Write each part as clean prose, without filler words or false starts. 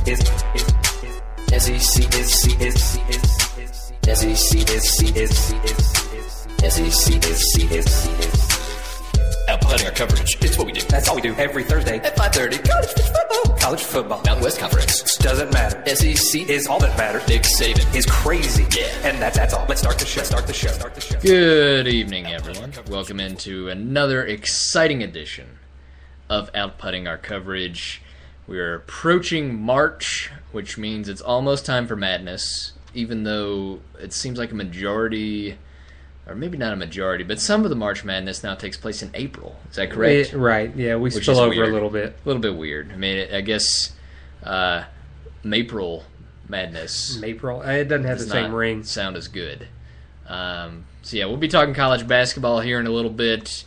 Outputting our coverage. It's what we do. That's all we do every Thursday At 5:30. College football. Mountain West Conference. Doesn't matter. SEC Is all that matters. Nick Saban Is crazy. Yeah. And that's all. Let's start the show. Good evening, everyone. Welcome into another exciting edition of Outputting Our Coverage. We're approaching March, which means it's almost time for madness, even though it seems like a majority, or maybe not a majority, but some of the March Madness now takes place in April. Is that correct? Right, yeah, we Which spill is over weird. a little bit. A little bit weird. I mean, I guess Mapril Madness April, it doesn't have the does same not ring. sound as good. So yeah, we'll be talking college basketball here in a little bit.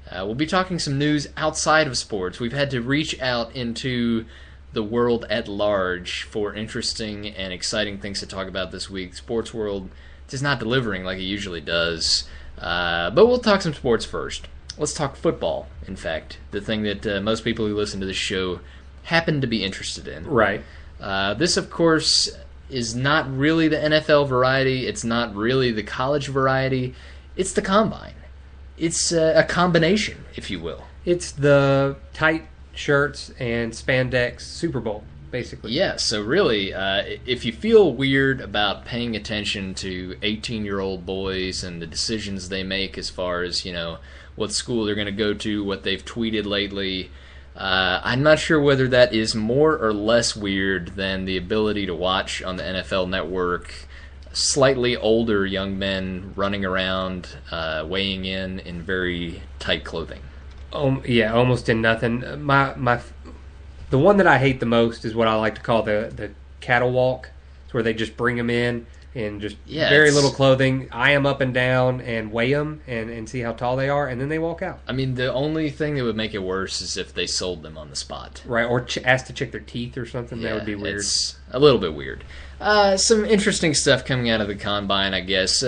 We'll be talking some news outside of sports. We've had to reach out into the world at large for interesting and exciting things to talk about this week. Sports world just not delivering like it usually does. But we'll talk some sports first. Let's talk football, in fact. The thing that most people who listen to this show happen to be interested in. Right. This, of course, is not really the NFL variety. It's not really the college variety. It's the combine. It's a combination, if you will. It's the tight shirts and spandex Super Bowl, basically. Yeah, so really, if you feel weird about paying attention to 18-year-old boys and the decisions they make as far as, what school they're going to go to, what they've tweeted lately, I'm not sure whether that is more or less weird than the ability to watch on the NFL Network slightly older young men running around, weighing in very tight clothing. Yeah, almost in nothing. The one that I hate the most is what I like to call the cattle walk. It's where they just bring them in and just very little clothing, eye them up and down and weigh them and see how tall they are, and then they walk out. I mean, the only thing that would make it worse is if they sold them on the spot. Right, or asked to check their teeth or something. That would be weird. It's a little bit weird. Some interesting stuff coming out of the combine, I guess.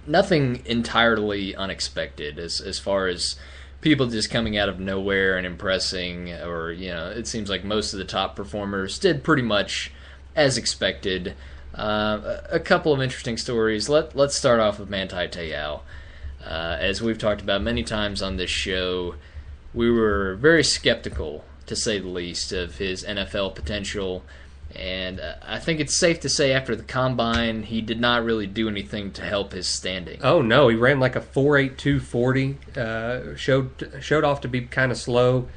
Nothing entirely unexpected as far as people just coming out of nowhere and impressing, or, it seems like most of the top performers did pretty much as expected. A couple of interesting stories. Let's start off with Manti Te'o. As we've talked about many times on this show, we were very skeptical, to say the least, of his NFL potential. And I think it's safe to say after the combine, he did not really do anything to help his standing. Oh, no. He ran like a 4.82 40. Showed off to be kind of slow.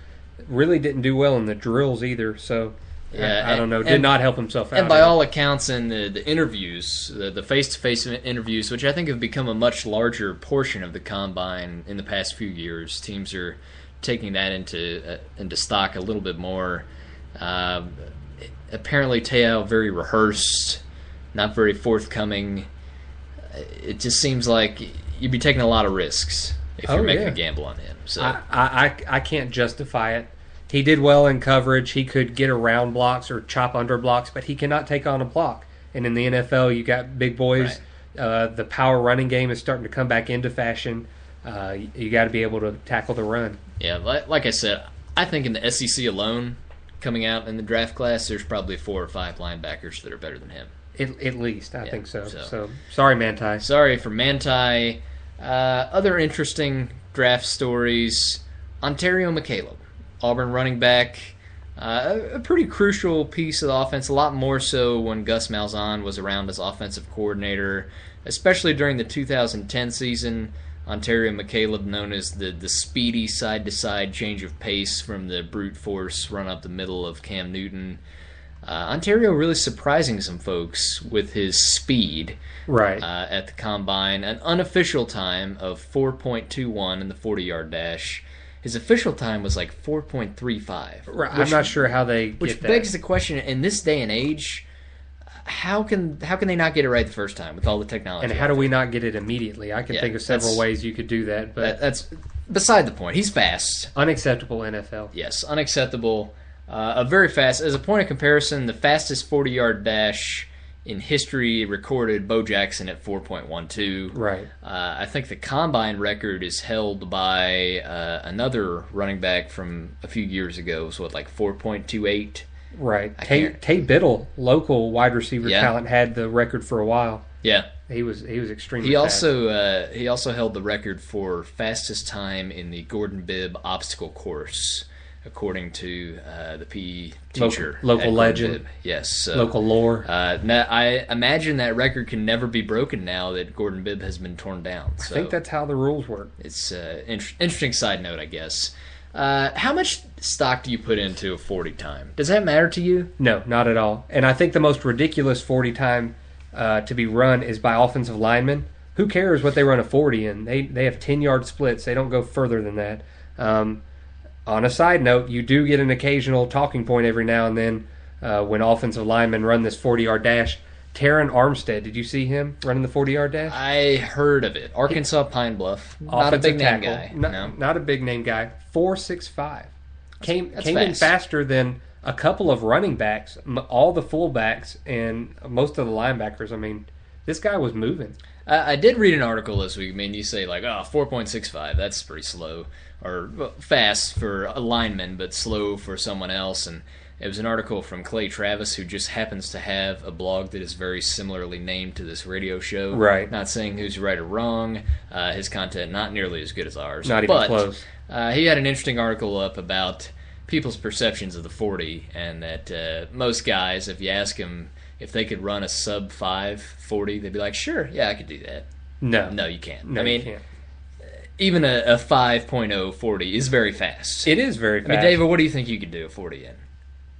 Really didn't do well in the drills either. So, yeah, I don't know. Did not help himself out. And by all accounts, in the interviews, the face-to-face interviews, which I think have become a much larger portion of the combine in the past few years, teams are taking that into stock a little bit more. Apparently, Te'o very rehearsed, not very forthcoming. It just seems like you'd be taking a lot of risks if you're making a gamble on him. So I can't justify it. He did well in coverage. He could get around blocks or chop under blocks, but he cannot take on a block. And in the NFL, you got big boys. Right. The power running game is starting to come back into fashion. You got to be able to tackle the run. Yeah, like I said, I think in the SEC alone, coming out in the draft class, there's probably 4 or 5 linebackers that are better than him. At least, I think so. So, sorry, Manti. Sorry for Manti. Other interesting draft stories. Ontario McCaleb, Auburn running back. A pretty crucial piece of the offense, a lot more so when Gus Malzahn was around as offensive coordinator, especially during the 2010 season. Ontario McCaleb, known as the speedy side-to-side change of pace from the brute force run up the middle of Cam Newton. Ontario really surprising some folks with his speed at the combine. An unofficial time of 4.21 in the 40-yard dash. His official time was like 4.35. Right. I'm not sure how they get that. Which begs the question, in this day and age, how can they not get it right the first time with all the technology? And how do we not get it immediately? I can think of several ways you could do that. But that's beside the point. He's fast. Unacceptable, NFL. Yes, unacceptable. Very fast. As a point of comparison, the fastest 40-yard dash in history recorded Bo Jackson at 4.12. Right. I think the combine record is held by another running back from a few years ago. So like 4.28. Right. Tay Biddle, local wide receiver talent, had the record for a while. Yeah. He was extremely fast. He also held the record for fastest time in the Gordon Bibb obstacle course, according to the PE teacher. Local legend. Bibb. Yes. Local lore. Now, I imagine that record can never be broken now that Gordon Bibb has been torn down. So I think that's how the rules work. It's an interesting side note, I guess. How much stock do you put into a 40 time? Does that matter to you? No, not at all. And I think the most ridiculous 40 time to be run is by offensive linemen. Who cares what they run a 40 in? They have 10-yard splits. They don't go further than that. On a side note, you do get an occasional talking point every now and then when offensive linemen run this 40-yard dash. Taron Armstead, did you see him running the 40-yard dash? I heard of it. Arkansas Pine Bluff. Not a big name guy. Not a big name guy. 4.65. Came fast. in faster than a couple of running backs, all the fullbacks, and most of the linebackers. I mean, this guy was moving. I did read an article this week. I mean, you say, 4.65, that's pretty slow. Or fast for a lineman, but slow for someone else. And it was an article from Clay Travis, who just happens to have a blog that is very similarly named to this radio show. Right. Not saying who's right or wrong. His content not nearly as good as ours. Not even close. He had an interesting article up about people's perceptions of the 40, and that most guys, if you ask them if they could run a sub-5 40, they'd be like, sure, yeah, I could do that. No, you can't. No, you can't. Even a 5.0 40 is very fast. It is very fast. I mean, David, what do you think you could do a 40 in?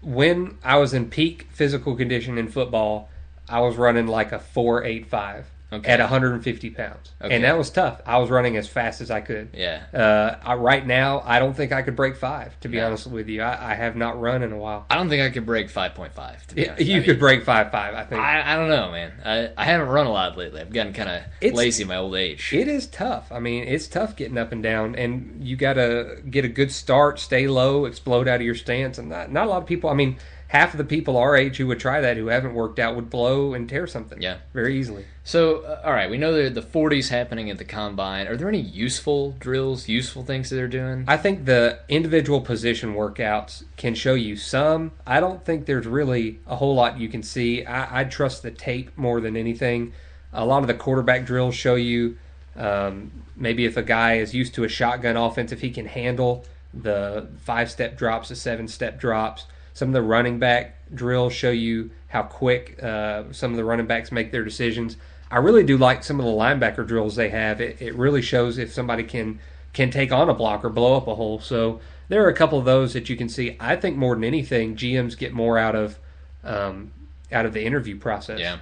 When I was in peak physical condition in football, I was running like a 4.85 at 150 pounds. Okay. And that was tough. I was running as fast as I could. Yeah. Right now, I don't think I could break 5, to be honest with you. I have not run in a while. I don't think I could break 5.5, to be honest. You could break 5.5, I think. I don't know, man. I haven't run a lot lately. I've gotten kind of lazy in my old age. It is tough. I mean, it's tough getting up and down, and you got to get a good start, stay low, explode out of your stance. And not a lot of people, I mean, half of the people our age who would try that, who haven't worked out, would blow and tear something. Yeah. Very easily. So, all right, we know that the 40's happening at the Combine. Are there any useful drills, useful things that they're doing? I think the individual position workouts can show you some. I don't think there's really a whole lot you can see. I'd trust the tape more than anything. A lot of the quarterback drills show you maybe if a guy is used to a shotgun offense, if he can handle the 5-step drops, the 7-step drops. Some of the running back drills show you how quick some of the running backs make their decisions. I really do like some of the linebacker drills they have. It really shows if somebody can take on a block or blow up a hole. So there are a couple of those that you can see. I think more than anything, GMs get more out of the interview process.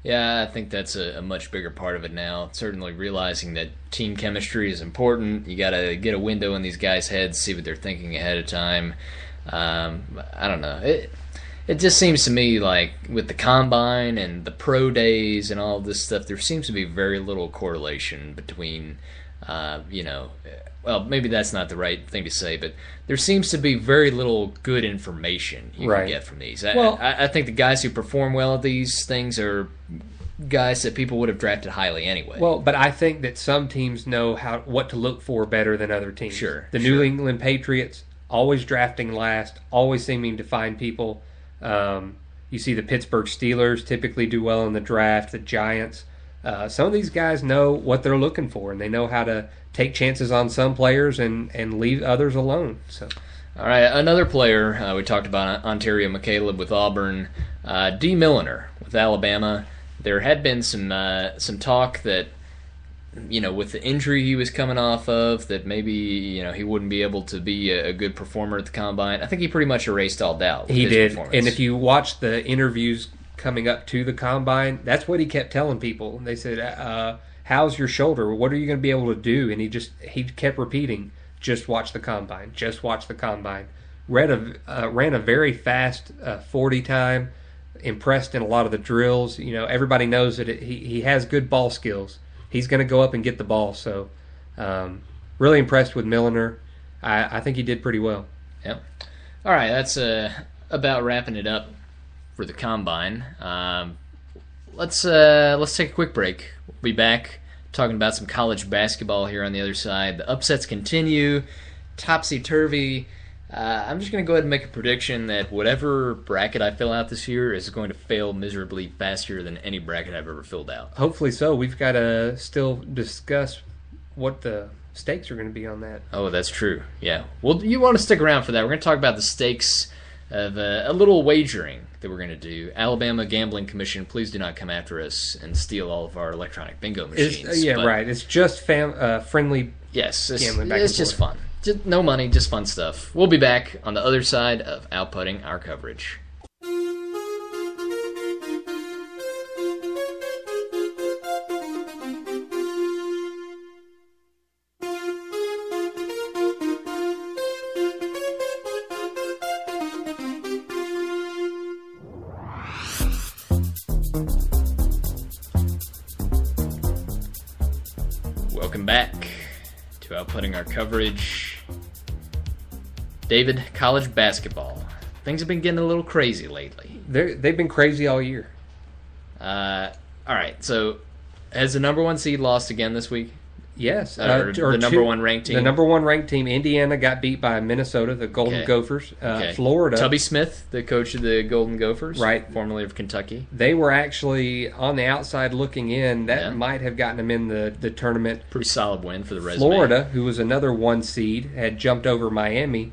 Yeah, I think that's a much bigger part of it now. Certainly realizing that team chemistry is important. You got to get a window in these guys' heads, see what they're thinking ahead of time. I don't know. It just seems to me like with the Combine and the pro days and all of this stuff, there seems to be very little correlation between, well, maybe that's not the right thing to say, but there seems to be very little good information you can get from these. I think the guys who perform well at these things are guys that people would have drafted highly anyway. Well, but I think that some teams know what to look for better than other teams. Sure. The New England Patriots, always drafting last, always seeming to find people. You see the Pittsburgh Steelers typically do well in the draft, the Giants. Some of these guys know what they're looking for, and they know how to take chances on some players and leave others alone. So, all right, another player, we talked about Ontario McCaleb with Auburn, D. Milliner with Alabama. There had been some talk that, with the injury he was coming off of, that maybe, he wouldn't be able to be a good performer at the Combine. I think he pretty much erased all doubt with his did. performance. And if you watch the interviews coming up to the Combine, that's what he kept telling people. They said, how's your shoulder? What are you going to be able to do? And he kept repeating, just watch the Combine. Just watch the Combine. Ran a very fast 40 time, impressed in a lot of the drills. Everybody knows that he has good ball skills. He's going to go up and get the ball. So, really impressed with Milliner. I think he did pretty well. Yep. All right, that's about wrapping it up for the Combine. Let's take a quick break. We'll be back talking about some college basketball here on the other side. The upsets continue. Topsy-turvy. I'm just going to go ahead and make a prediction that whatever bracket I fill out this year is going to fail miserably faster than any bracket I've ever filled out. Hopefully so. We've got to still discuss what the stakes are going to be on that. Oh, that's true. Yeah. Well, you want to stick around for that. We're going to talk about the stakes of a little wagering that we're going to do. Alabama Gambling Commission, please do not come after us and steal all of our electronic bingo machines. Right. It's just friendly. Yes, gambling back it's and just forth. fun. Just, no money, just fun stuff. We'll be back on the other side of outputting our coverage. Welcome back to outputting our coverage. David, college basketball. Things have been getting a little crazy lately. They've been crazy all year. All right, so has the number one seed lost again this week? Yes. The number one ranked team? The number one ranked team, Indiana, got beat by Minnesota, the Golden Gophers. Florida. Tubby Smith, the coach of the Golden Gophers, right, formerly of Kentucky. They were actually on the outside looking in. That might have gotten them in the tournament. Pretty solid win for the resume. Florida, who was another one seed, had jumped over Miami.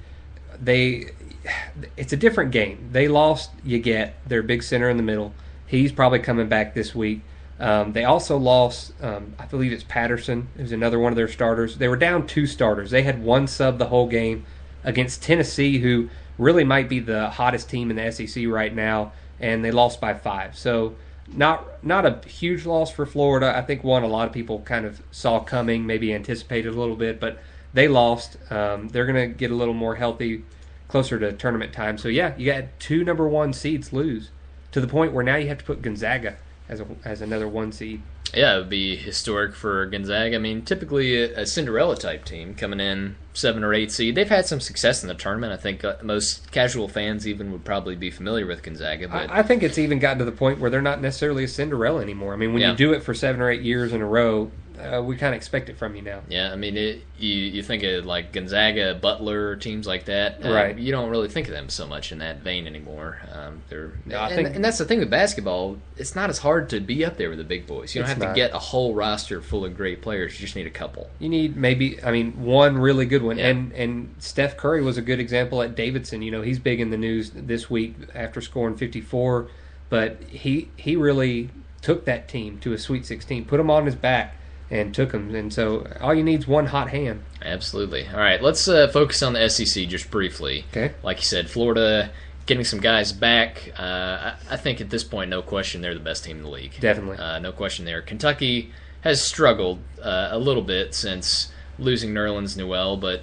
It's a different game. They lost their big center in the middle. He's probably coming back this week. They also lost, I believe it's Patterson, who's another one of their starters. They were down 2 starters. They had one sub the whole game against Tennessee, who really might be the hottest team in the SEC right now, and they lost by 5. So not a huge loss for Florida. I think one a lot of people kind of saw coming, maybe anticipated a little bit, but they lost. They're going to get a little more healthy closer to tournament time. So, yeah, you got 2 number 1 seeds lose to the point where now you have to put Gonzaga as another 1 seed. Yeah, it would be historic for Gonzaga. I mean, typically a Cinderella-type team coming in 7 or 8 seed. They've had some success in the tournament. I think most casual fans even would probably be familiar with Gonzaga. But I think it's even gotten to the point where they're not necessarily a Cinderella anymore. I mean, when you do it for 7 or 8 years in a row, we kind of expect it from you now. Yeah, I mean, you think of like Gonzaga, Butler, teams like that. Right. You don't really think of them so much in that vein anymore. I think that's the thing with basketball. It's not as hard to be up there with the big boys. You don't have to get a whole roster full of great players. You just need a couple. You need one really good one. Yeah. And Steph Curry was a good example at Davidson. You know, he's big in the news this week after scoring 54. But he really took that team to a Sweet 16, put them on his back, and took them. And so all you need is one hot hand. Absolutely. All right, let's focus on the SEC just briefly. Okay. Like you said, Florida getting some guys back. I think at this point, no question, they're the best team in the league. Definitely. No question there. Kentucky has struggled a little bit since losing Nerlens Noel, but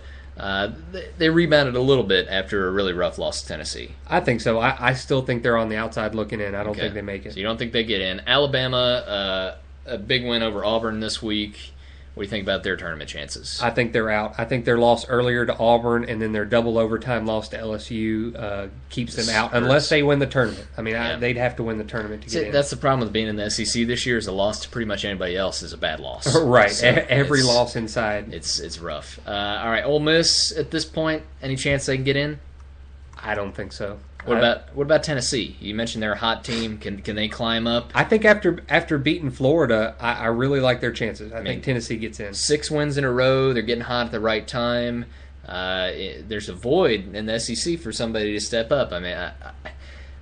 they rebounded a little bit after a really rough loss to Tennessee. I think so. I still think they're on the outside looking in. I don't think they make it. So you don't think they get in. Alabama, a big win over Auburn this week. What do you think about their tournament chances? I think they're out. I think their loss earlier to Auburn and then their double overtime loss to LSU keeps them out unless they win the tournament. I mean, they'd have to win the tournament to get in. That's the problem with being in the SEC this year is a loss to pretty much anybody else is a bad loss. Right. So every loss inside. It's rough. All right, Ole Miss at this point, any chance they can get in? I don't think so. What about Tennessee? You mentioned they're a hot team. Can they climb up? I think after beating Florida, I really like their chances. I think Tennessee gets in. 6 wins in a row. They're getting hot at the right time. There's a void in the SEC for somebody to step up. I mean,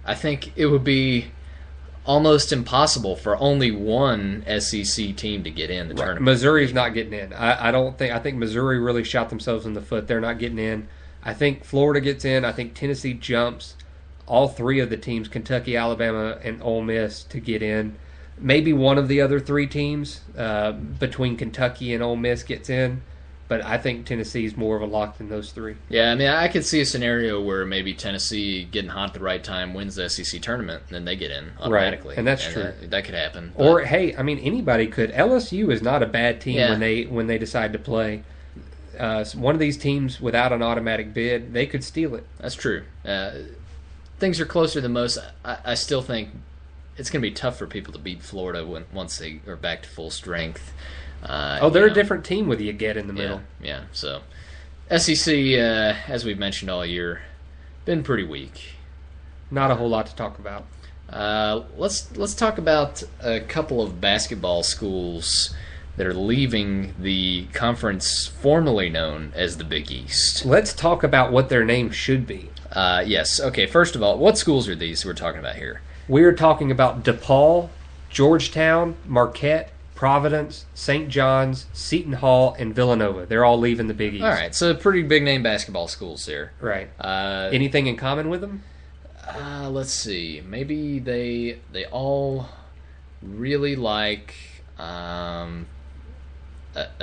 I think it would be almost impossible for only one SEC team to get in the tournament. Missouri's not getting in. I think Missouri really shot themselves in the foot. They're not getting in. I think Florida gets in. I think Tennessee jumps. All 3 of the teams, Kentucky, Alabama, and Ole Miss, to get in. Maybe one of the other 3 teams between Kentucky and Ole Miss gets in, but I think Tennessee is more of a lock than those 3. Yeah, I mean, I could see a scenario where maybe Tennessee getting hot at the right time wins the SEC tournament, and then they get in automatically. Right, and that's true. That could happen. Or, hey, I mean, anybody could. LSU is not a bad team when they decide to play. One of these teams without an automatic bid, they could steal it. That's true. Things are closer than most. I still think it's going to be tough for people to beat Florida once they are back to full strength. They're a different team with Get in the middle. Yeah. So SEC, as we've mentioned all year, been pretty weak. Not a whole lot to talk about. Let's talk about a couple of basketball schools that are leaving the conference formerly known as the Big East. Let's talk about what their name should be. Yes. Okay, first of all, what schools are these we're talking about here? We're talking about DePaul, Georgetown, Marquette, Providence, St. John's, Seton Hall, and Villanova. They're all leaving the Big East. All right, so pretty big name basketball schools there. Right. Anything in common with them? Let's see. Maybe they all really like a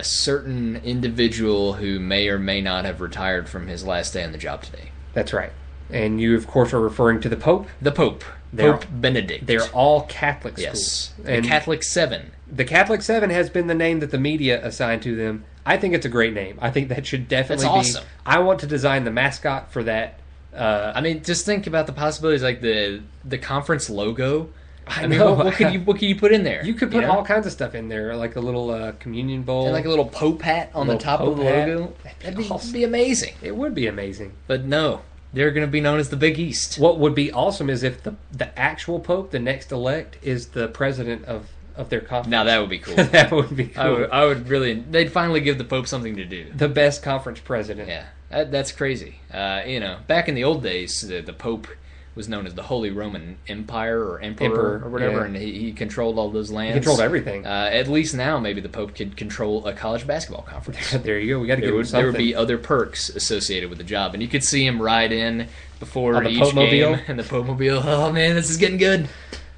certain individual who may or may not have retired from his last day on the job today. That's right. And you, of course, are referring to the Pope? The Pope. Pope Benedict. They're all Catholic schools. Yes. And the Catholic Seven. The Catholic Seven has been the name that the media assigned to them. I think it's a great name. I think that should definitely be. That's awesome. I want to design the mascot for that. I mean, just think about the possibilities, like the conference logo. I mean, what can you put in there? You could put all kinds of stuff in there, like a little communion bowl. And like a little Pope hat on the top of the logo. That'd be amazing. It would be amazing. But no, they're going to be known as the Big East. What would be awesome is if the actual Pope, the next elect, is the president of their conference. Now that would be cool. That would be cool. I would really. They'd finally give the Pope something to do. The best conference president. Yeah, that's crazy. Back in the old days, the Pope was known as the Holy Roman Empire or Emperor or whatever, and he controlled all those lands. He controlled everything. At least now, maybe the Pope could control a college basketball conference. There you go. We got to give him something. There would be other perks associated with the job, and you could see him ride in before on the each Pope-mobile. game, and the Pope-mobile. Oh man, this is getting good.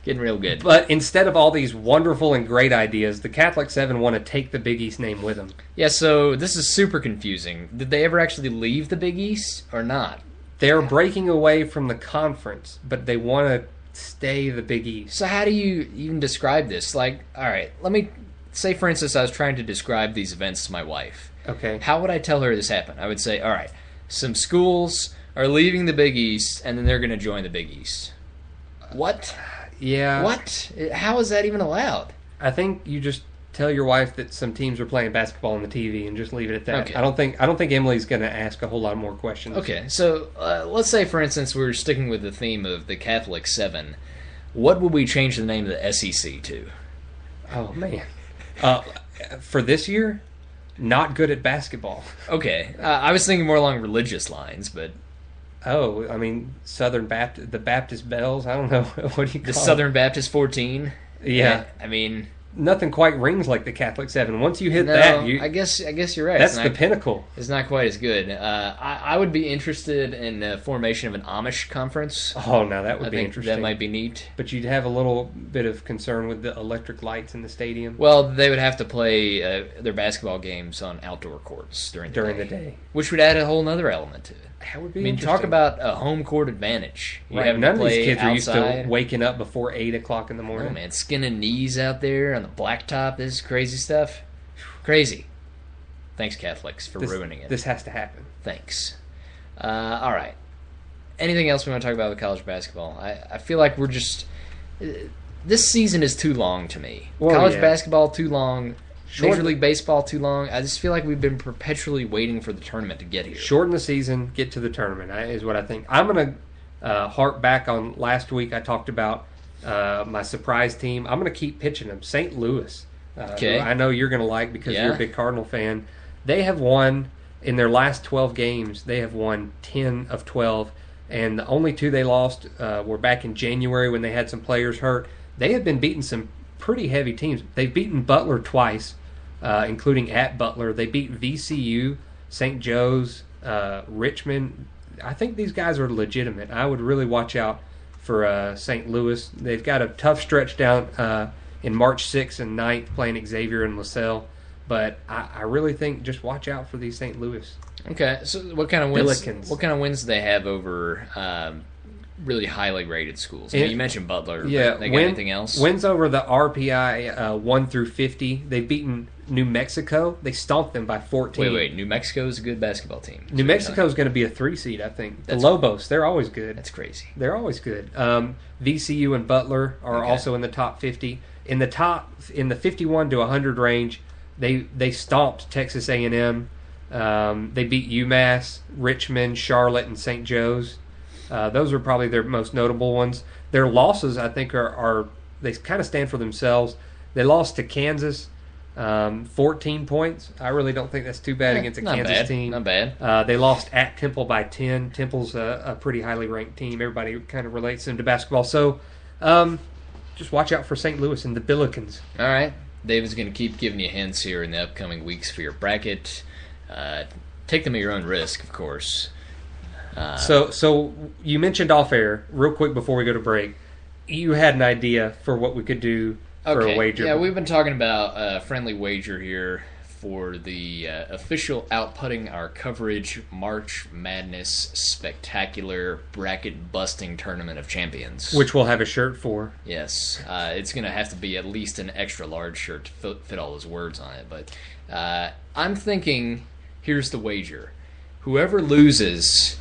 Getting real good. But instead of all these wonderful and great ideas, the Catholic Seven want to take the Big East name with them. Yeah, so this is super confusing. Did they ever actually leave the Big East or not? They're breaking away from the conference, but they want to stay the Big East. So how do you even describe this? Like, all right, let me say, for instance, I was trying to describe these events to my wife. Okay. How would I tell her this happened? I would say, all right, some schools are leaving the Big East, and then they're going to join the Big East. What? Yeah. What? How is that even allowed? I think you just tell your wife that some teams are playing basketball on the TV and just leave it at that. Okay. I don't think Emily's going to ask a whole lot more questions. Okay, so let's say, for instance, we're sticking with the theme of the Catholic Seven. What would we change the name of the SEC to? Oh, man. For this year, not good at basketball. Okay, I was thinking more along religious lines, but... Oh, I mean, the Baptist Bells. I don't know. What do you call the Southern Baptist 14? Yeah. I mean... Nothing quite rings like the Catholic Seven. Once you hit No, that, I guess you're right. That's the pinnacle. It's not quite as good. I would be interested in the formation of an Amish conference. Oh, now that would I be think interesting. That might be neat. But you'd have a little bit of concern with the electric lights in the stadium. Well, they would have to play their basketball games on outdoor courts during the day, which would add a whole other element to it. That would be. I mean, talk about a home court advantage. Right. None of these kids are used to waking up before 8 o'clock in the morning. Oh man, skinning knees out there on the blacktop. This is crazy stuff. Crazy. Thanks, Catholics, for ruining it. This has to happen. Thanks. All right. Anything else we want to talk about with college basketball? I feel like we're just... This season is too long to me. Well, college yeah. basketball, too long. Major League Baseball, too long. I just feel like we've been perpetually waiting for the tournament to get here. Shorten the season, get to the tournament, is what I think. I'm going to harp back on last week. I talked about my surprise team. I'm going to keep pitching them. St. Louis. Okay. I know you're going to like because you're a big Cardinal fan. They have won, in their last 12 games, they have won 10 of 12. And the only two they lost were back in January when they had some players hurt. They have been beating some pretty heavy teams. They've beaten Butler twice, including at Butler. They beat VCU, St. Joe's, Richmond. I think these guys are legitimate. I would really watch out for St. Louis. They've got a tough stretch down in March 6th and 9th playing Xavier and LaSalle. But I really think just watch out for these St. Louis. Okay, so what kind of wins? Billikens. What kind of wins do they have over really highly rated schools? I mean, you mentioned Butler. Yeah, but they got anything else? Wins over the RPI 1 through 50. They've beaten New Mexico. They stomped them by 14. Wait. New Mexico is a good basketball team. New Mexico is going to be a 3 seed, I think. The Lobos, they're always good. That's crazy. They're always good. VCU and Butler are also in the top 50. In the 51 to 100 range, they stomped Texas A&M. They beat UMass, Richmond, Charlotte, and St. Joe's. Those are probably their most notable ones. Their losses, I think, are they kind of stand for themselves. They lost to Kansas, 14 points. I really don't think that's too bad against a Kansas team. Not bad. They lost at Temple by 10. Temple's a pretty highly ranked team. Everybody kind of relates them to basketball. So just watch out for St. Louis and the Billikens. All right. David's going to keep giving you hints here in the upcoming weeks for your bracket. Take them at your own risk, of course. So you mentioned off air, real quick before we go to break, you had an idea for what we could do for a wager. Yeah, we've been talking about a friendly wager here for the official Outputting Our Coverage March Madness Spectacular Bracket Busting Tournament of Champions. Which we'll have a shirt for. Yes. It's going to have to be at least an extra large shirt to fit all those words on it. But I'm thinking, here's the wager. Whoever loses,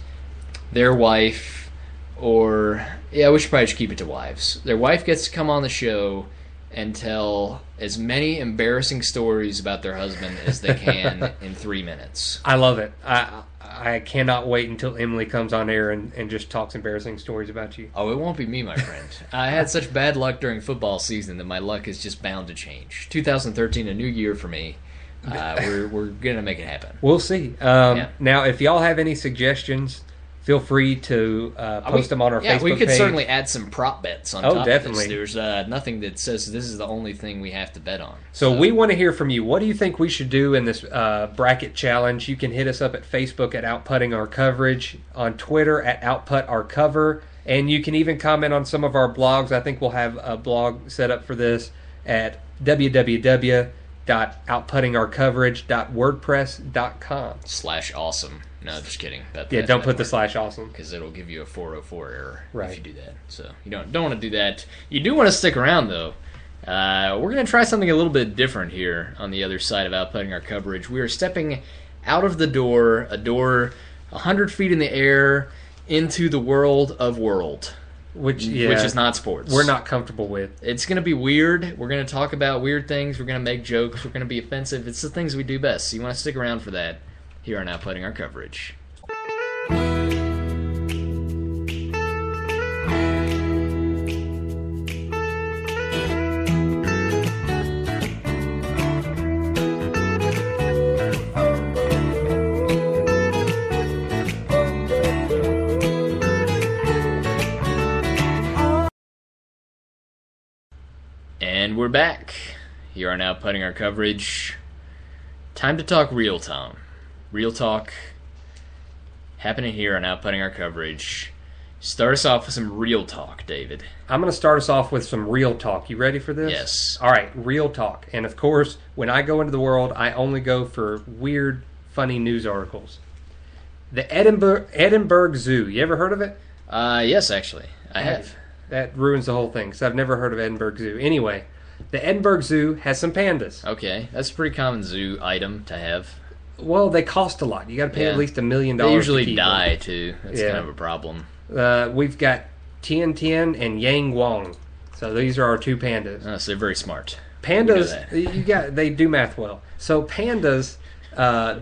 their wife, or... Yeah, we should probably just keep it to wives. Their wife gets to come on the show and tell as many embarrassing stories about their husband as they can in 3 minutes. I love it. I cannot wait until Emily comes on air and just talks embarrassing stories about you. Oh, it won't be me, my friend. I had such bad luck during football season that my luck is just bound to change. 2013, a new year for me. We're going to make it happen. We'll see. Now, if y'all have any suggestions, feel free to post them on our Facebook page. We could certainly add some prop bets on top definitely. of this. There's nothing that says this is the only thing we have to bet on. So we want to hear from you. What do you think we should do in this bracket challenge? You can hit us up at Facebook at Outputting Our Coverage, on Twitter at Output Our Cover, and you can even comment on some of our blogs. I think we'll have a blog set up for this at www.outputtingourcoverage.wordpress.com. /awesome. No, just kidding. Don't put the /awesome. Because it'll give you a 404 error if you do that. So you don't want to do that. You do want to stick around, though. We're going to try something a little bit different here on the other side of Outputting Our Coverage. We are stepping out of a door 100 feet in the air into the world of world. Which is not sports. We're not comfortable with. It's going to be weird. We're going to talk about weird things. We're going to make jokes. We're going to be offensive. It's the things we do best. So you want to stick around for that here on Outputting Our Coverage. And we're back here on Outputting Our Coverage. Time to talk real time. Real talk happening here on Outputting Our Coverage. Start us off with some real talk, David. I'm going to start us off with some real talk. You ready for this? Yes. All right, real talk. And of course, when I go into the world, I only go for weird, funny news articles. The Edinburgh Zoo. You ever heard of it? Yes, actually. I have. That ruins the whole thing, because I've never heard of Edinburgh Zoo. Anyway, the Edinburgh Zoo has some pandas. Okay, that's a pretty common zoo item to have. Well, they cost a lot. You got to pay at least $1 million. They usually die, too. That's kind of a problem. We've got Tian Tian and Yang Wang. So these are our two pandas. Oh, so they're very smart. Pandas, they do math well. So pandas,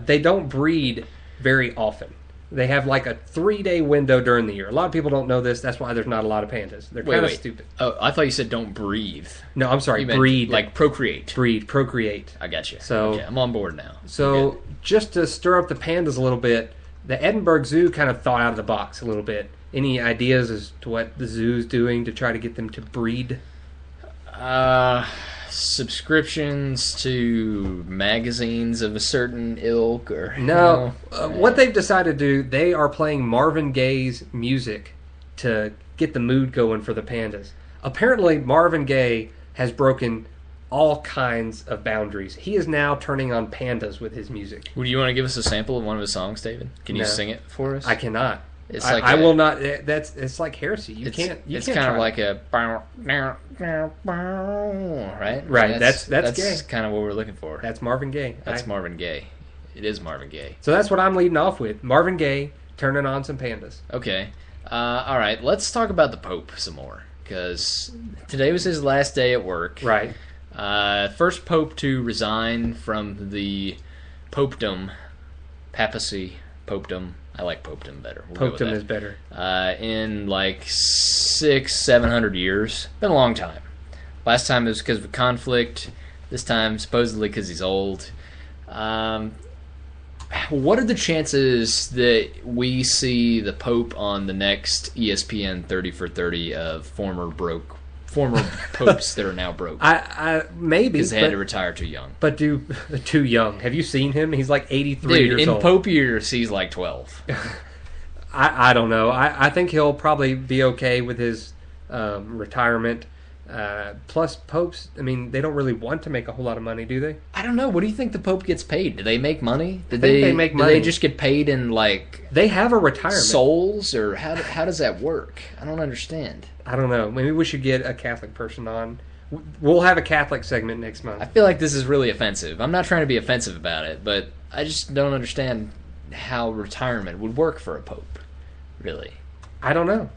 they don't breed very often. They have like a 3-day window during the year. A lot of people don't know this. That's why there's not a lot of pandas. They're kind of stupid. Oh, I thought you said don't breathe. No, I'm sorry. Breed. Like procreate. Breed, procreate. I got you. So, okay, I'm on board now. So just to stir up the pandas a little bit, the Edinburgh Zoo kind of thought out of the box a little bit. Any ideas as to what the zoo's doing to try to get them to breed? Subscriptions to magazines of a certain ilk, or no. What they've decided to do, they are playing Marvin Gaye's music to get the mood going for the pandas. Apparently, Marvin Gaye has broken all kinds of boundaries. He is now turning on pandas with his music. Would you want to give us a sample of one of his songs, David? Can you sing it for us? I cannot. I will not. It's like heresy. You can't. It's kind of like a right. Right. That's Gay. Kind of what we're looking for. That's Marvin Gaye. That's Marvin Gaye. It is Marvin Gaye. So that's what I'm leading off with. Marvin Gaye turning on some pandas. Okay. All right. Let's talk about the Pope some more, because today was his last day at work. Right. First Pope to resign from the popedom papacy, popedom. I like popedom better. We'll Popedom is better. In like 600-700 years. Been a long time. Last time it was because of a conflict. This time supposedly because he's old. What are the chances that we see the Pope on the next ESPN 30 for 30 of former popes that are now broke? I maybe because they had to retire too young. But too young. Have you seen him? He's like 83 Dude, years old. in Pope years, he's like 12. I don't know. I think he'll probably be okay with his retirement. Plus, popes, I mean, they don't really want to make a whole lot of money, do they? I don't know. What do you think the Pope gets paid? Do they make money? I think they make money. Do they just get paid in, like... They have a retirement. Souls? Or how does that work? I don't understand. I don't know. Maybe we should get a Catholic person on. We'll have a Catholic segment next month. I feel like this is really offensive. I'm not trying to be offensive about it, but I just don't understand how retirement would work for a Pope. Really. I don't know.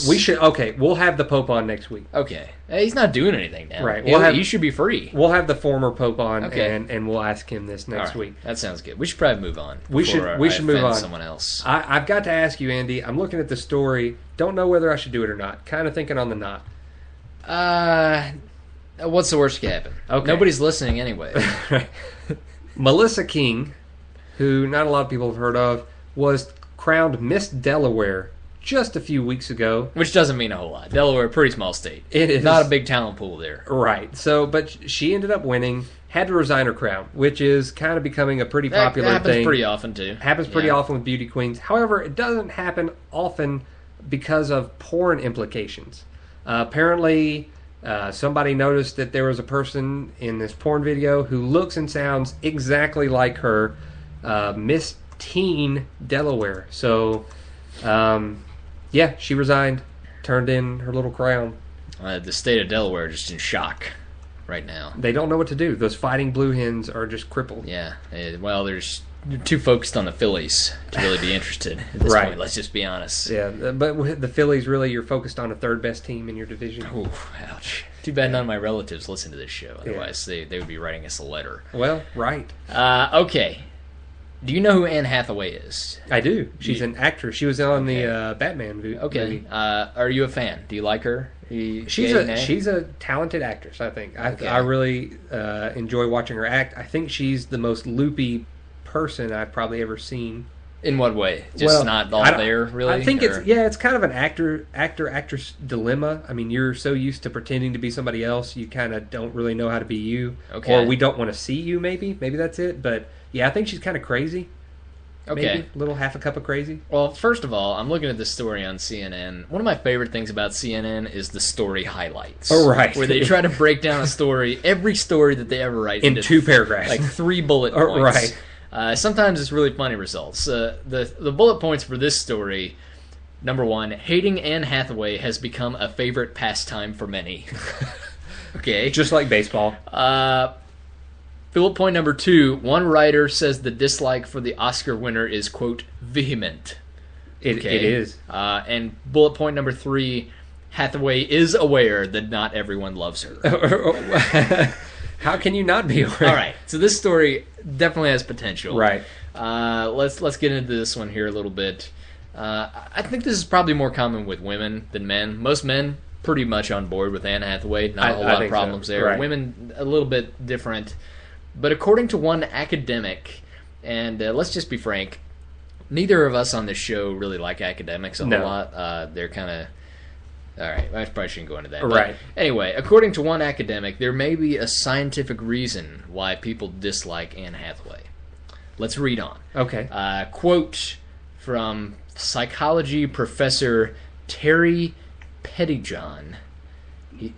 We should. Okay, we'll have the Pope on next week. Okay, he's not doing anything now. Right, he should be free. We'll have the former Pope on, okay. and we'll ask him this next week. That sounds good. We should probably move on. We should move on. Someone else. I've got to ask you, Andy. I'm looking at the story. Don't know whether I should do it or not. Kind of thinking on the knot. What's the worst that could happen? Okay. Nobody's listening anyway. Melissa King, who not a lot of people have heard of, was crowned Miss Delaware just a few weeks ago. Which doesn't mean a whole lot. Delaware, pretty small state. It is. Not a big talent pool there. Right. So, but she ended up winning, had to resign her crown, which is kind of becoming a pretty popular thing. That happens pretty often, too. Happens pretty often with beauty queens. However, it doesn't happen often because of porn implications. Apparently, somebody noticed that there was a person in this porn video who looks and sounds exactly like her, Miss Teen Delaware. So, yeah, she resigned, turned in her little crown. The state of Delaware is just in shock right now. They don't know what to do. Those fighting blue hens are just crippled. Yeah. Well, they're too focused on the Phillies to really be interested at this point. Let's just be honest. Yeah, but with the Phillies, really, you're focused on a third best team in your division. Ooh, ouch. Too bad none of my relatives listen to this show. Otherwise, they would be writing us a letter. Well, right. Okay. Do you know who Anne Hathaway is? I do. She's an actress. She was on the Batman movie. Okay. Are you a fan? Do you like her? She's a talented actress, I think. I really enjoy watching her act. I think she's the most loopy person I've probably ever seen. In what way? Just not all there, really? I think it's kind of an actor-actress dilemma. I mean, you're so used to pretending to be somebody else, you kind of don't really know how to be you. Okay. Or we don't want to see you, maybe. Maybe that's it. But, yeah, I think she's kind of crazy. Okay. Maybe a little half a cup of crazy. Well, first of all, I'm looking at this story on CNN. One of my favorite things about CNN is the story highlights. Oh, right. Where they try to break down a story, every story that they ever write. In 2 paragraphs. Like 3 bullet points. Right. Sometimes it's really funny results. The bullet points for this story, number 1, hating Anne Hathaway has become a favorite pastime for many. Okay. Just like baseball. Bullet point number 2, one writer says the dislike for the Oscar winner is, quote, vehement. It is. And bullet point number 3, Hathaway is aware that not everyone loves her. How can you not be aware? All right, so this story definitely has potential. Right. Let's get into this one here a little bit. I think this is probably more common with women than men. Most men pretty much on board with Anne Hathaway. Not a whole lot of problems there. Right. Women a little bit different. But according to one academic, and let's just be frank, neither of us on this show really like academics a whole lot. They're kind of... All right, I probably shouldn't go into that. Right. But anyway, according to one academic, there may be a scientific reason why people dislike Anne Hathaway. Let's read on. Okay. Quote from psychology professor Terry Pettyjohn.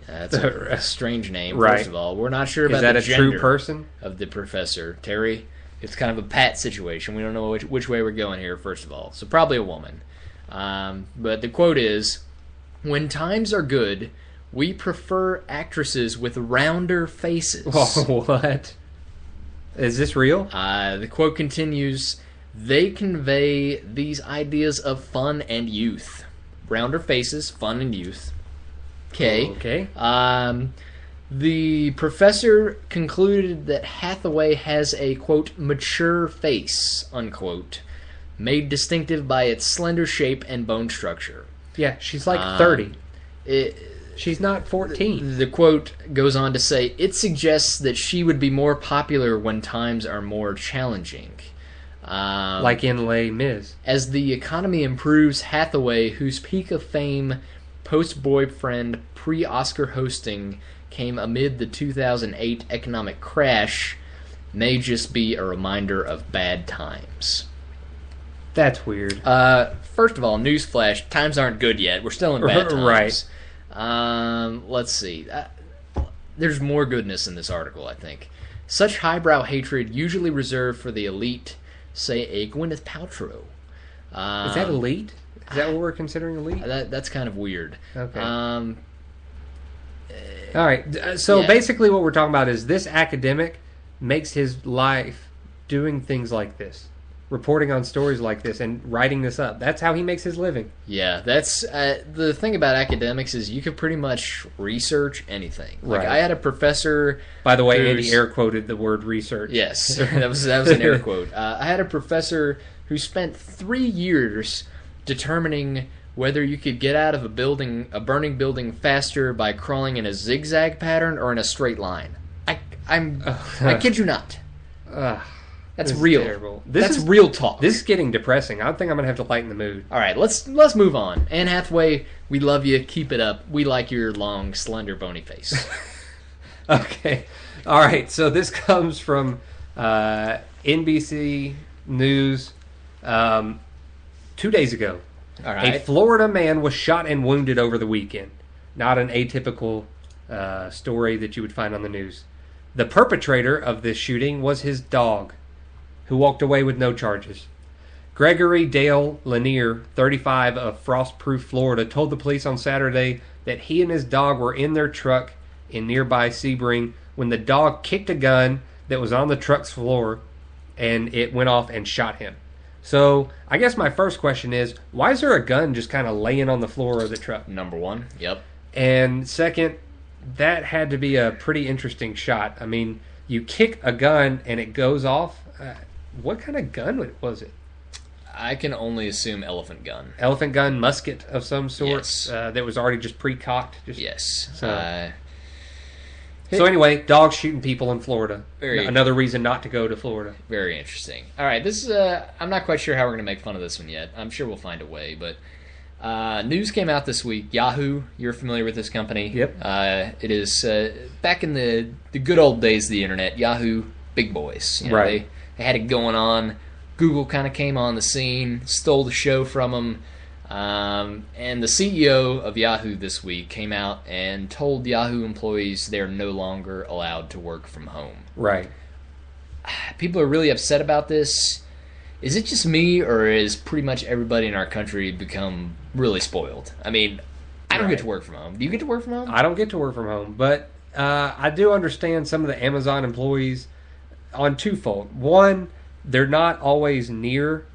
That's a strange name, right. First of all. We're not sure about the gender. Is that a true person? Of the professor. Terry, it's kind of a pat situation. We don't know which way we're going here, first of all. So probably a woman. But the quote is, when times are good, we prefer actresses with rounder faces. Oh, what? Is this real? The quote continues, they convey these ideas of fun and youth. Rounder faces, fun and youth. Okay. Okay. The professor concluded that Hathaway has a, quote, mature face, unquote, made distinctive by its slender shape and bone structure. Yeah, she's like 30. She's not 14. The quote goes on to say, it suggests that she would be more popular when times are more challenging. Like in Les Mis. As the economy improves, Hathaway, whose peak of fame post-boyfriend, pre-Oscar hosting came amid the 2008 economic crash, may just be a reminder of bad times. That's weird. First of all, newsflash, times aren't good yet. We're still in bad times. Right. Let's see. There's more goodness in this article, I think. Such highbrow hatred usually reserved for the elite, say a Gwyneth Paltrow. Is that elite? Is that what we're considering elite? That's kind of weird. Okay. All right. So basically what we're talking about is this academic makes his life doing things like this, reporting on stories like this and writing this up. That's how he makes his living. Yeah, that's the thing about academics is you could pretty much research anything. Like right. I had a professor. By the way, Andy air quoted the word research. Yes, that was an air quote. I had a professor who spent 3 years determining whether you could get out of a burning building faster by crawling in a zigzag pattern or in a straight line. I kid you not. That's real. Terrible. That's real talk. This is getting depressing. I think I'm gonna have to lighten the mood. All right, let's move on. Anne Hathaway, we love you. Keep it up. We like your long, slender, bony face. Okay. All right. So this comes from NBC News 2 days ago. All right. A Florida man was shot and wounded over the weekend. Not an atypical story that you would find on the news. The perpetrator of this shooting was his dog, who walked away with no charges. Gregory Dale Lanier, 35, of Frostproof, Florida, told the police on Saturday that he and his dog were in their truck in nearby Sebring when the dog kicked a gun that was on the truck's floor, and it went off and shot him. So, I guess my first question is, why is there a gun just kind of laying on the floor of the truck? Number one, yep. And second, that had to be a pretty interesting shot. I mean, you kick a gun and it goes off. What kind of gun was it? I can only assume elephant gun. Elephant gun, musket of some sort. Yes. That was already just pre-cocked. Yes. So anyway, dogs shooting people in Florida. Very Another reason not to go to Florida. Very interesting. All right, this is I'm not quite sure how we're going to make fun of this one yet. I'm sure we'll find a way, but news came out this week. Yahoo, you're familiar with this company. Yep. It is back in the good old days of the internet. Yahoo, big boys. You know, right. They had it going on. Google kind of came on the scene, stole the show from them. And the CEO of Yahoo this week came out and told Yahoo employees they're no longer allowed to work from home. Right. People are really upset about this. Is it just me, or is pretty much everybody in our country become really spoiled? I mean, I don't get to work from home. Do you get to work from home? I don't get to work from home, but I do understand some of the Amazon employees on twofold. One, they're not always near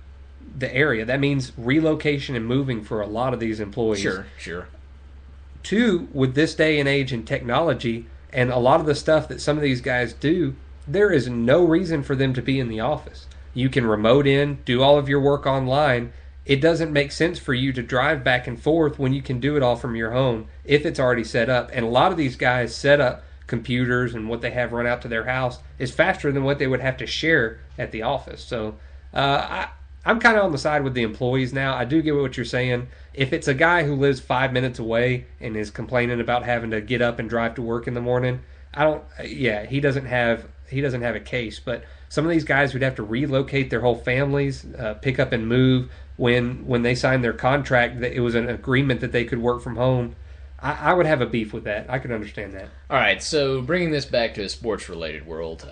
the area. That means relocation and moving for a lot of these employees. Sure. Two, with this day and age in technology and a lot of the stuff that some of these guys do, there is no reason for them to be in the office. You can remote in, do all of your work online. It doesn't make sense for you to drive back and forth when you can do it all from your home if it's already set up. And a lot of these guys set up computers and what they have run out to their house is faster than what they would have to share at the office. So I'm kind of on the side with the employees now. I do get what you're saying. If it's a guy who lives 5 minutes away and is complaining about having to get up and drive to work in the morning, he doesn't have a case. But some of these guys would have to relocate their whole families, pick up and move. When they signed their contract, it was an agreement that they could work from home. I would have a beef with that. I could understand that. All right, so bringing this back to a sports-related world,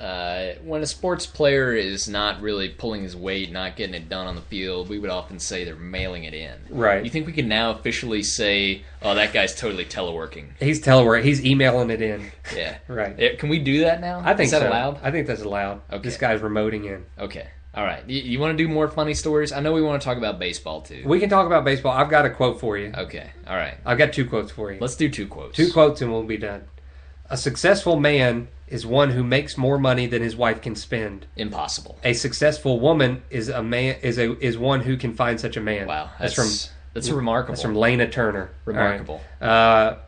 when a sports player is not really pulling his weight, not getting it done on the field, we would often say they're mailing it in. Right. You think we can now officially say, oh, that guy's totally teleworking? He's teleworking. He's emailing it in. Yeah. Right. Can we do that now? I think Is that so. allowed? I think that's allowed. Okay. This guy's remoting in. Okay. All right. You want to do more funny stories? I know we want to talk about baseball, too. We can talk about baseball. I've got a quote for you. Okay. All right. I've got 2 quotes for you. Let's do 2 quotes. 2 quotes and we'll be done. A successful man is one who makes more money than his wife can spend. Impossible. A successful woman is one who can find such a man. Wow, that's remarkable. That's from Lana Turner. Remarkable. Right.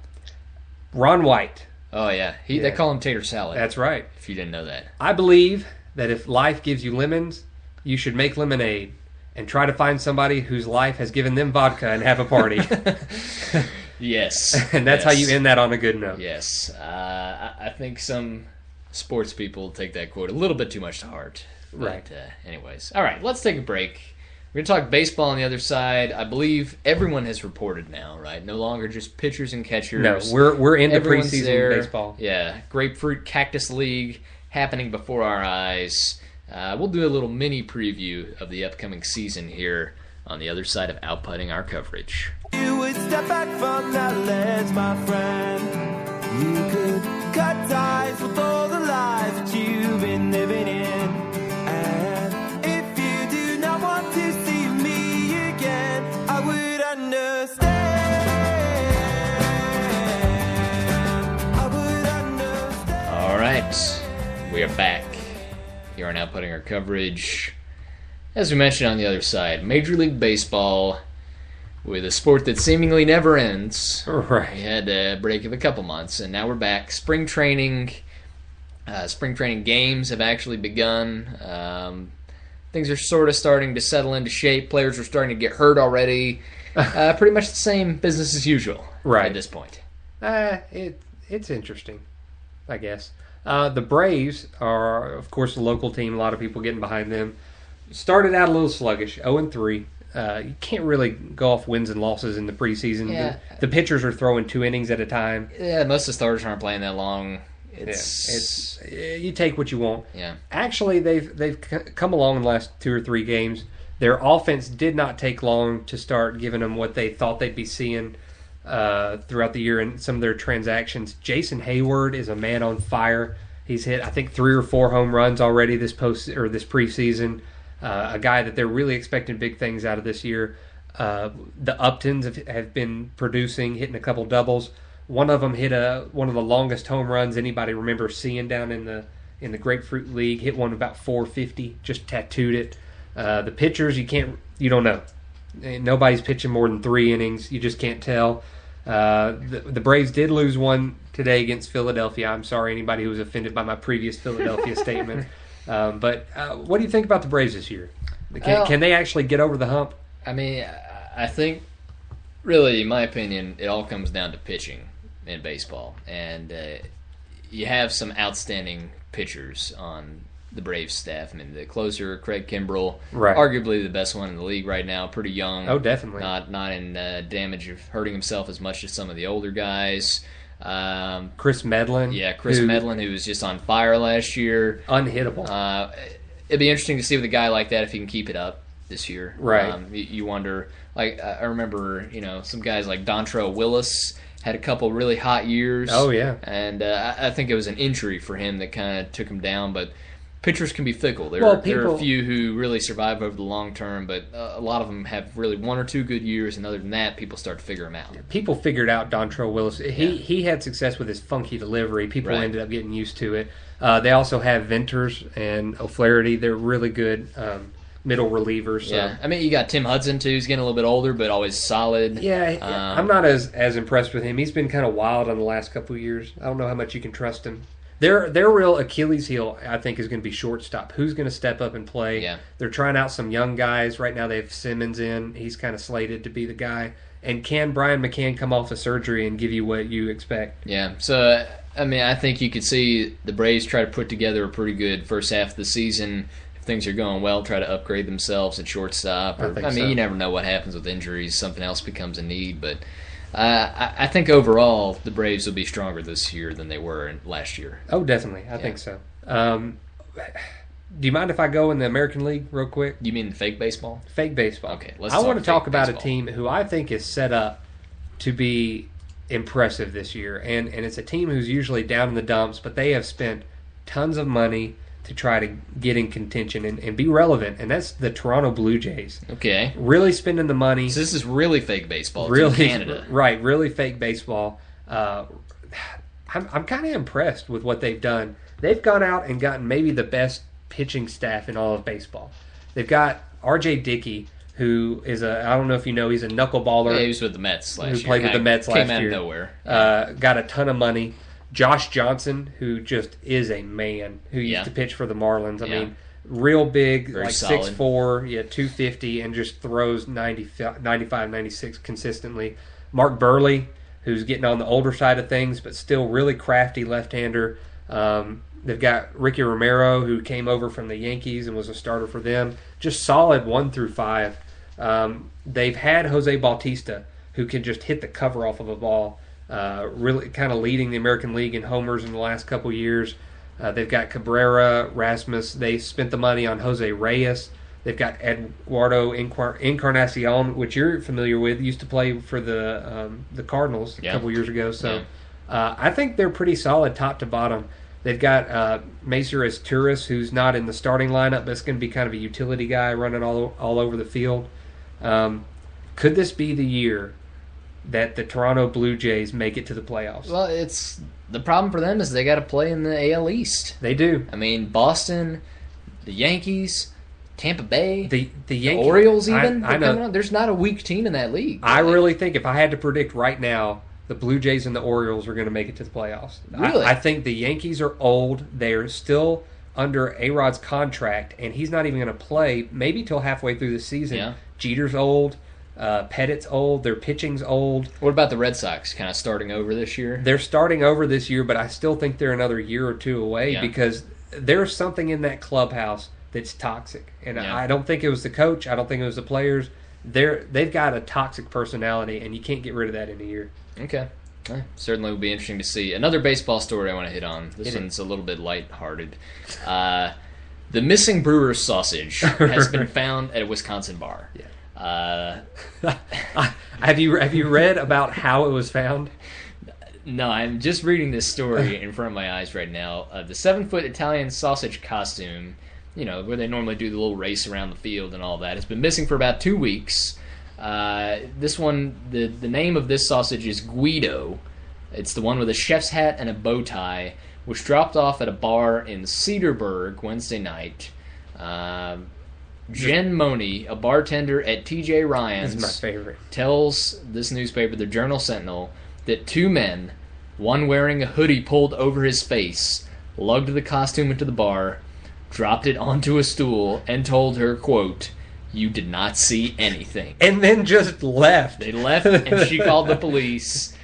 Ron White. Oh yeah, they call him Tater Salad. That's right. If you didn't know that. I believe that if life gives you lemons, you should make lemonade and try to find somebody whose life has given them vodka and have a party. Yes. And that's how you end that on a good note. Yes. I think some sports people take that quote a little bit too much to heart. Right. But, anyways. All right, let's take a break. We're going to talk baseball on the other side. I believe everyone has reported now, right? No longer just pitchers and catchers. No, we're into Everyone's preseason there. baseball. Yeah. Grapefruit Cactus League happening before our eyes. We'll do a little mini preview of the upcoming season here on the other side of outputting our coverage. You would step back from that ledge, my friend. You could cut ties with all the lies that you've been living in. And if you do not want to see me again, I would understand. I would understand. All right. We are back. Here on outputting our coverage. As we mentioned on the other side, Major League Baseball, with a sport that seemingly never ends. Right. We had a break of a couple months, and now we're back. Spring training games have actually begun. Things are sort of starting to settle into shape. Players are starting to get hurt already. Pretty much the same business as usual at this point. It's interesting, I guess. The Braves are, of course, a local team. A lot of people getting behind them. Started out a little sluggish, 0-3. You can't really go off wins and losses in the preseason. Yeah. The pitchers are throwing 2 innings at a time. Yeah, most of the starters aren't playing that long. It's you take what you want. Yeah. Actually, they've come along in the last 2 or 3 games. Their offense did not take long to start giving them what they thought they'd be seeing throughout the year in some of their transactions. Jason Hayward is a man on fire. He's hit, I think, 3 or 4 home runs already this preseason. A guy that they're really expecting big things out of this year. The Uptons have been producing, hitting a couple doubles. One of them hit one of the longest home runs anybody remembers seeing down in the Grapefruit League. Hit one about 450, just tattooed it. The pitchers, you don't know. Nobody's pitching more than 3 innings. You just can't tell. The Braves did lose one today against Philadelphia. I'm sorry anybody who was offended by my previous Philadelphia statement. But what do you think about the Braves this year? Can they actually get over the hump? I mean, I think, really, in my opinion, it all comes down to pitching in baseball. And you have some outstanding pitchers on the Braves staff. I mean, the closer, Craig Kimbrell, right, arguably the best one in the league right now, pretty young. Oh, definitely. Not in damage of hurting himself as much as some of the older guys. Chris Medlin. Yeah, Medlin, who was just on fire last year. Unhittable. It'd be interesting to see with a guy like that if he can keep it up this year. Right. You wonder, like, I remember, some guys like Dontrell Willis had a couple really hot years. Oh, yeah. And I think it was an injury for him that kind of took him down, but pitchers can be fickle. There are a few who really survive over the long term, but a lot of them have really 1 or 2 good years, and other than that, people start to figure him out. People figured out Dontrell Willis. He had success with his funky delivery. People ended up getting used to it. They also have Venters and O'Flaherty. They're really good middle relievers. So. Yeah, I mean, you got Tim Hudson, too. He's getting a little bit older, but always solid. Yeah, I'm not as impressed with him. He's been kind of wild on the last couple of years. I don't know how much you can trust him. Their real Achilles heel, I think, is going to be shortstop. Who's going to step up and play? Yeah. They're trying out some young guys. Right now they have Simmons in. He's kind of slated to be the guy. And can Brian McCann come off the surgery and give you what you expect? Yeah. So, I mean, I think you could see the Braves try to put together a pretty good first half of the season. If things are going well, try to upgrade themselves at shortstop. You never know what happens with injuries. Something else becomes a need, but I think overall the Braves will be stronger this year than they were last year. Oh, definitely. I think so. Do you mind if I go in the American League real quick? You mean fake baseball? Fake baseball. Okay, I want to talk about a team who I think is set up to be impressive this year. And it's a team who's usually down in the dumps, but they have spent tons of money to try to get in contention and be relevant, and that's the Toronto Blue Jays. Okay. Really spending the money. So this is really fake baseball. Really, Canada. Right, really fake baseball. I'm kind of impressed with what they've done. They've gone out and gotten maybe the best pitching staff in all of baseball. They've got R.J. Dickey, who is I don't know if you know, he's a knuckleballer. Yeah, he was with the Mets last year. Who played with the Mets last year. Came out of nowhere. Got a ton of money. Josh Johnson, who just is a man, who used to pitch for the Marlins. I mean, real big, very like solid. 6'4", 250, and just throws 95, 96 consistently. Mark Burley, who's getting on the older side of things, but still really crafty left-hander. They've got Ricky Romero, who came over from the Yankees and was a starter for them. Just solid 1 through 5. They've had Jose Bautista, who can just hit the cover off of a ball, really kind of leading the American League in homers in the last couple years. They've got Cabrera, Rasmus. They spent the money on Jose Reyes. They've got Eduardo Encarnacion, which you're familiar with. Used to play for the Cardinals a couple years ago. So I think they're pretty solid top to bottom. They've got Macer Asturias, who's not in the starting lineup, but it's going to be kind of a utility guy running all over the field. Could this be the year that the Toronto Blue Jays make it to the playoffs? Well, it's the problem for them is they got to play in the AL East. They do. I mean, Boston, the Yankees, Tampa Bay, the Yankees, Orioles even. I know. There's not a weak team in that league. I really think if I had to predict right now, the Blue Jays and the Orioles are going to make it to the playoffs. Really? I think the Yankees are old. They're still under A-Rod's contract, and he's not even going to play maybe till halfway through the season. Yeah. Jeter's old. Pettit's old. Their pitching's old. What about the Red Sox kind of starting over this year? They're starting over this year, but I still think they're another year or two away because there's something in that clubhouse that's toxic. And I don't think it was the coach. I don't think it was the players. They've got a toxic personality, and you can't get rid of that in a year. Okay. Certainly will be interesting to see. Another baseball story I want to hit on. This one's a little bit lighthearted. The missing Brewers sausage has been found at a Wisconsin bar. Yeah. Have you read about how it was found? No, I'm just reading this story in front of my eyes right now. The 7-foot Italian sausage costume, where they normally do the little race around the field and all that, has been missing for about 2 weeks. This one, the name of this sausage is Guido. It's the one with a chef's hat and a bow tie, which dropped off at a bar in Cedarburg Wednesday night. Jen Money, a bartender at TJ Ryan's, this is my favorite, tells this newspaper, the Journal-Sentinel, that 2 men, one wearing a hoodie pulled over his face, lugged the costume into the bar, dropped it onto a stool, and told her, quote, "You did not see anything." And then just left. They left, and she called the police.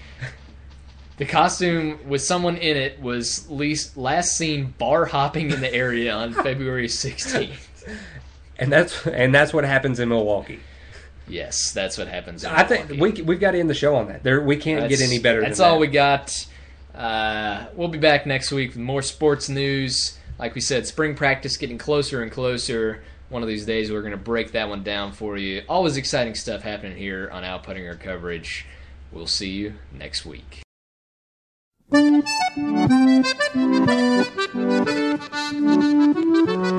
The costume with someone in it was last seen bar hopping in the area on February 16th. And that's what happens in Milwaukee. Yes, that's what happens in I Milwaukee. think we've got to end the show on that. We can't get any better than that. That's all we got. We'll be back next week with more sports news. Like we said, spring practice getting closer and closer. One of these days we're going to break that one down for you. Always exciting stuff happening here on Outputting Our Coverage. We'll see you next week. Thank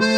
you.